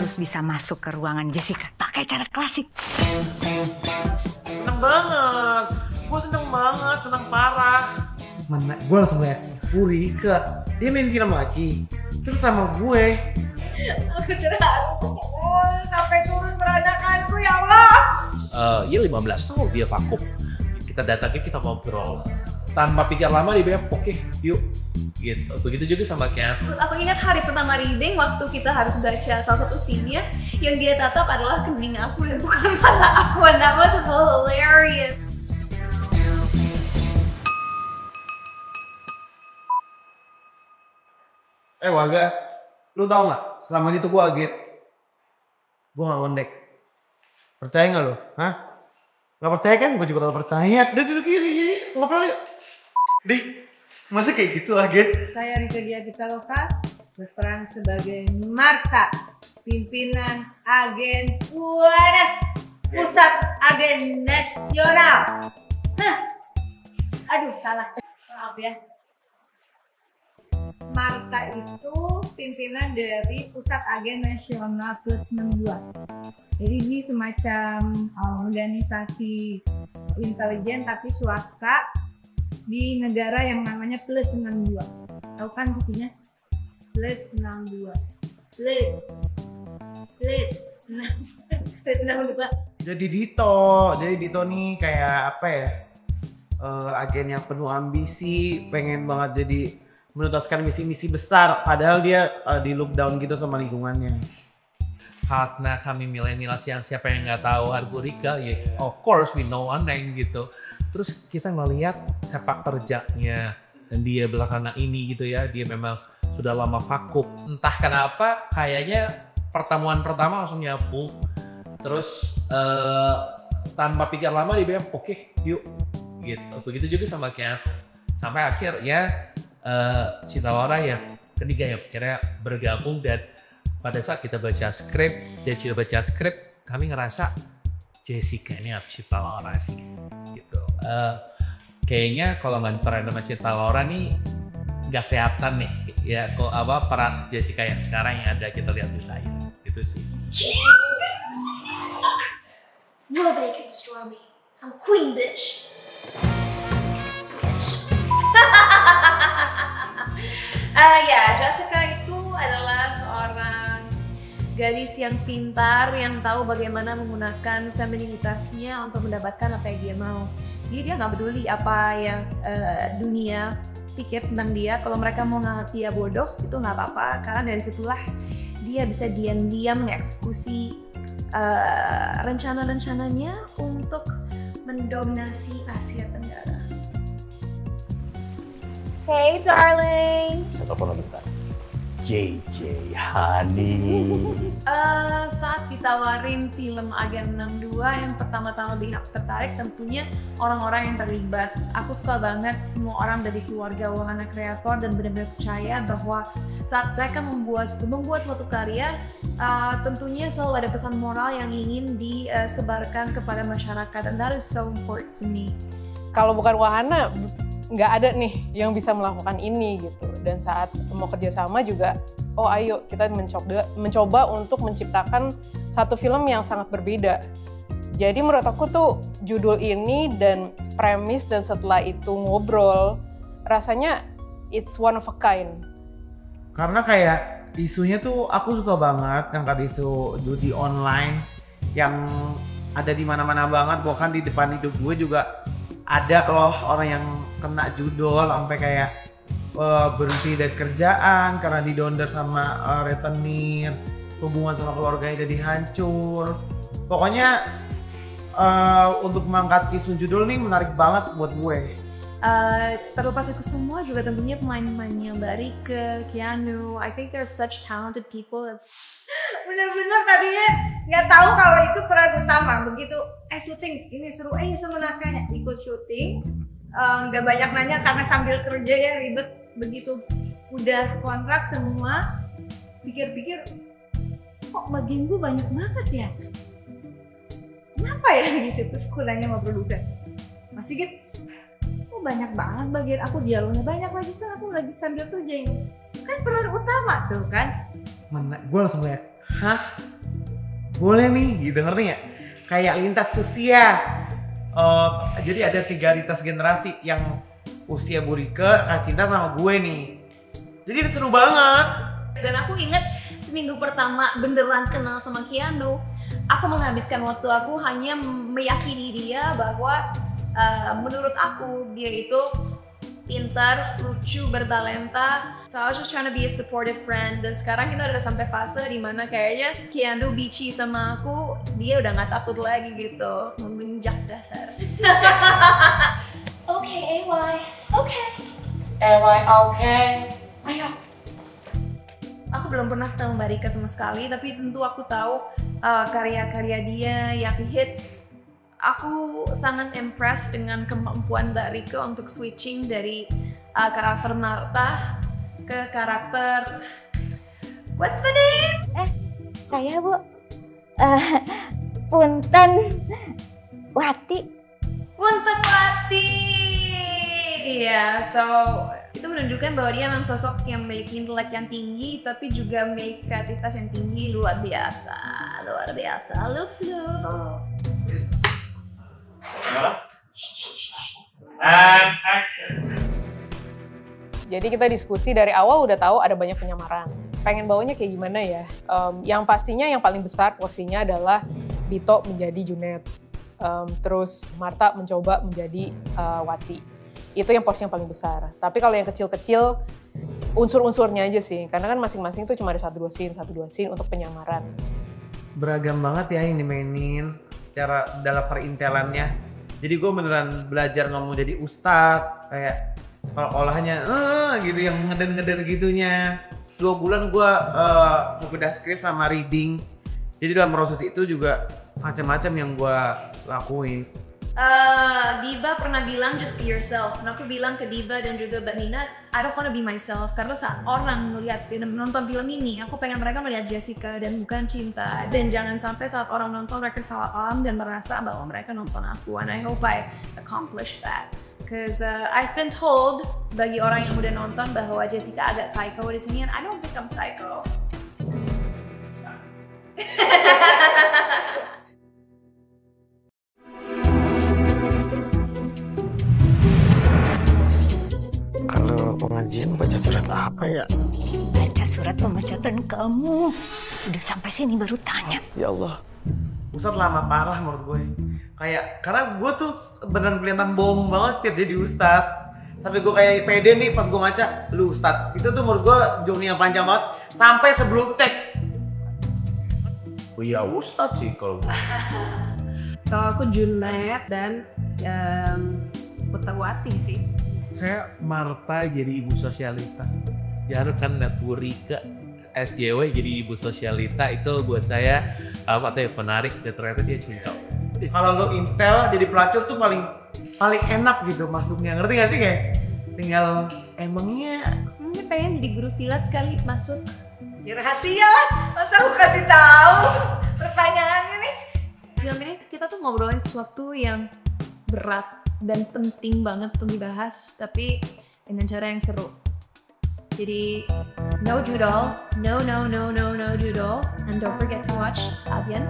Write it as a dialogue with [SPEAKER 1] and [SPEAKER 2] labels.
[SPEAKER 1] harus bisa masuk ke ruangan Jessica pakai cara klasik.
[SPEAKER 2] Seneng banget. Gue seneng banget, seneng parah. Mana? Gue langsung liat Rika. Dia main film lagi. Terus sama gue.
[SPEAKER 3] Aku terharu. Sampai turun peradakanku ya Allah.
[SPEAKER 4] Ya 15 tahun dia vakum. Kita datangin, kita ngobrol. Tanpa pikir lama dia bilang, oke, yuk. Gitu. Begitu juga sama Ken.
[SPEAKER 3] Aku ingat hari pertama reading waktu kita harus baca salah satu scene-nya yang dia tatap adalah kening aku dan bukan mata aku, and that was hilarious.
[SPEAKER 2] Waga, lu tau gak? Selama ini tuh gue aget. Gue gak ngondek. Percaya gak lu? Hah? Gak percaya kan? Gue juga gak percaya. Duduk gini. Ngobrol yuk. Dih, masa kayak gitu aget?
[SPEAKER 3] Saya Rika Diah Pitaloka, berperan sebagai Marta, pimpinan agen UNS, Pusat Agen Nasional. Aduh salah, maaf ya. Marta itu pimpinan dari Pusat Agen Nasional Plus 62. Jadi ini semacam organisasi intelijen tapi swasta di negara yang namanya Plus 62. Tahu kan artinya? Plus 62. Plus 62.
[SPEAKER 2] Jadi Dito nih kayak apa ya? Agen yang penuh ambisi, pengen banget jadi menuntaskan misi-misi besar, padahal dia di look down gitu sama lingkungannya.
[SPEAKER 4] Karena kami milenial yang siapa yang nggak tahu Hargo Rika, ya of course we know Aneng gitu. Terus kita ngelihat sepak terjangnya dan dia belakangan ini gitu ya, dia memang sudah lama vakum. Entah kenapa kayaknya pertemuan pertama langsung nyambung. Terus tanpa pikir lama dia bilang oke, yuk gitu. Begitu juga sama Ken. Sampai akhirnya Cinta Laura yang ketiga yang akhirnya bergabung, dan pada saat kita baca skrip dan kita baca skrip kami ngerasa Jessica ini Cinta Laura sih gitu. Kayaknya kalau nggak peran sama Cinta Laura nih nggak kelihatan nih ya kok apa peran Jessica yang sekarang yang ada kita lihat di layar gitu sih.
[SPEAKER 3] Nobody can destroy me. I'm queen bitch. Ya, Jessica itu adalah seorang gadis yang pintar, yang tahu bagaimana menggunakan femininitasnya untuk mendapatkan apa yang dia mau. Jadi dia nggak peduli apa yang dunia pikir tentang dia. Kalau mereka mau nganggap dia bodoh, itu nggak apa-apa, karena dari situlah dia bisa diam-diam mengeksekusi rencana-rencananya untuk mendominasi Asia Tenggara.
[SPEAKER 5] Hey darling.
[SPEAKER 4] Saya telepon bentar. JJ Honey.
[SPEAKER 3] Saat ditawarin film Agen 62 yang pertama-tama lebih tertarik tentunya orang-orang yang terlibat. Aku suka banget semua orang dari keluarga wahana kreator dan benar-benar percaya bahwa saat mereka membuat suatu karya, tentunya selalu ada pesan moral yang ingin disebarkan kepada masyarakat, and that is so important to me.
[SPEAKER 5] Kalau bukan wahana, nggak ada nih yang bisa melakukan ini gitu. Dan saat mau kerjasama juga, oh ayo kita mencoba untuk menciptakan satu film yang sangat berbeda. Jadi menurut aku tuh judul ini dan premis dan setelah itu ngobrol, rasanya it's one of a kind.
[SPEAKER 2] Karena kayak isunya tuh aku suka banget ngangkat isu judi online yang ada di mana-mana banget, bahkan di depan hidup gue juga ada loh orang yang kena judol sampai kayak berhenti dari kerjaan karena didonder sama retenir, hubungan sama keluarganya jadi hancur. Pokoknya untuk mengangkat isu judul nih menarik banget buat gue.
[SPEAKER 3] Terlepas itu semua juga tentunya pemain-pemainnya Mbak Rika, Keanu, I think they're such talented people. Bener-bener tadinya nggak tahu kalau itu peran utama, begitu syuting ini seru, sama naskahnya ikut syuting, nggak banyak nanya karena sambil kerja ya ribet, begitu udah kontrak semua pikir-pikir kok bagian gue banyak banget ya, kenapa ya gitu. Terus aku nanya sama produser, Mas Sigit, banyak banget bagian aku, dialognya banyak lagi tuh, aku lagi sambil kerja ini kan peran utama tuh kan.
[SPEAKER 2] Gue langsung lihat, hah? boleh nih gitu, ngerti nggak? Kayak lintas usia. Jadi ada 3 lintas generasi yang usia Burike, Kak Cinta sama gue nih. Jadi seru banget.
[SPEAKER 3] Dan aku ingat seminggu pertama beneran kenal sama Keanu, aku menghabiskan waktu aku hanya meyakini dia bahwa menurut aku dia itu pintar, lucu, bertalenta. So I was just trying to be a supportive friend. Dan sekarang kita udah sampai fase dimana kayaknya Keanu bici sama aku, dia udah nggak takut lagi gitu, memenjak dasar. Oke, AY. Oke.
[SPEAKER 2] AY, oke. Ayo.
[SPEAKER 3] Aku belum pernah ketemu Mbak Rika sama sekali, tapi tentu aku tahu karya-karya dia yang hits. Aku sangat impressed dengan kemampuan Mbak Rika untuk switching dari karakter Marta ke karakter what's the name?
[SPEAKER 1] Saya Bu. Punten Wati.
[SPEAKER 3] Punten Wati. Iya, so itu menunjukkan bahwa dia memang sosok yang memiliki intelek yang tinggi, tapi juga memiliki kreativitas yang tinggi, luar biasa, luar biasa. Love.
[SPEAKER 4] And action.
[SPEAKER 5] Jadi kita diskusi dari awal udah tahu ada banyak penyamaran. Pengen bawanya kayak gimana ya? Yang pastinya yang paling besar porsinya adalah Dito menjadi Junet. Terus Marta mencoba menjadi Wati. Itu yang porsi yang paling besar. Tapi kalau yang kecil-kecil, unsur-unsurnya aja sih. Karena kan masing-masing tuh cuma ada 1-2 scene untuk penyamaran.
[SPEAKER 2] Beragam banget ya yang dimainin secara dalam perintelannya. Jadi gue beneran belajar ngomong jadi ustadz, kayak kalau olahnya gitu, yang ngeden-ngeden gitunya. 2 bulan gue bedah skrip sama reading. Jadi dalam proses itu juga macam-macam yang gue lakuin.
[SPEAKER 3] Diva pernah bilang just be yourself. Dan aku bilang ke Diva dan juga Mbak Nina, I don't wanna be myself. Karena saat orang nonton film ini, aku pengen mereka melihat Jessica dan bukan Cinta. Dan jangan sampai saat orang nonton mereka salah paham dan merasa bahwa mereka nonton aku. And I hope I accomplish that. Cause I've been told bagi orang yang udah nonton bahwa Jessica agak psycho di sini, and I don't think I'm psycho.
[SPEAKER 6] Kalau pengajian baca surat apa ya?
[SPEAKER 1] Baca surat pemecatan kamu. Udah sampai sini baru tanya.
[SPEAKER 6] Ya Allah.
[SPEAKER 2] Ustadz lama parah menurut gue. Kayak, karena gue tuh beneran kelihatan bohong banget setiap jadi ustadz. Sampai gue kayak pede nih pas gue ngaca, lu ustadz. Itu tuh menurut gue journey yang panjang banget. Sampai sebelum tag.
[SPEAKER 6] Oh iya ustadz sih kalau.
[SPEAKER 3] Kalau aku Junet dan Putawati sih.
[SPEAKER 4] Saya Marta jadi ibu sosialita. Jaruk kan Burike SJW jadi ibu sosialita, itu buat saya menarik dan ternyata dia cocok.
[SPEAKER 2] Kalau lo intel jadi pelacur tuh paling enak gitu masuknya, ngerti gak sih, kayak tinggal emangnya
[SPEAKER 3] Mungkin pengen jadi guru silat kali masuk. Ya rahasia lah, masa aku kasih tahu pertanyaannya nih. Film ini kita tuh ngobrolin sesuatu yang berat dan penting banget untuk dibahas, tapi dengan cara yang seru. Jadi no doodle, no doodle, and don't forget to watch Avian.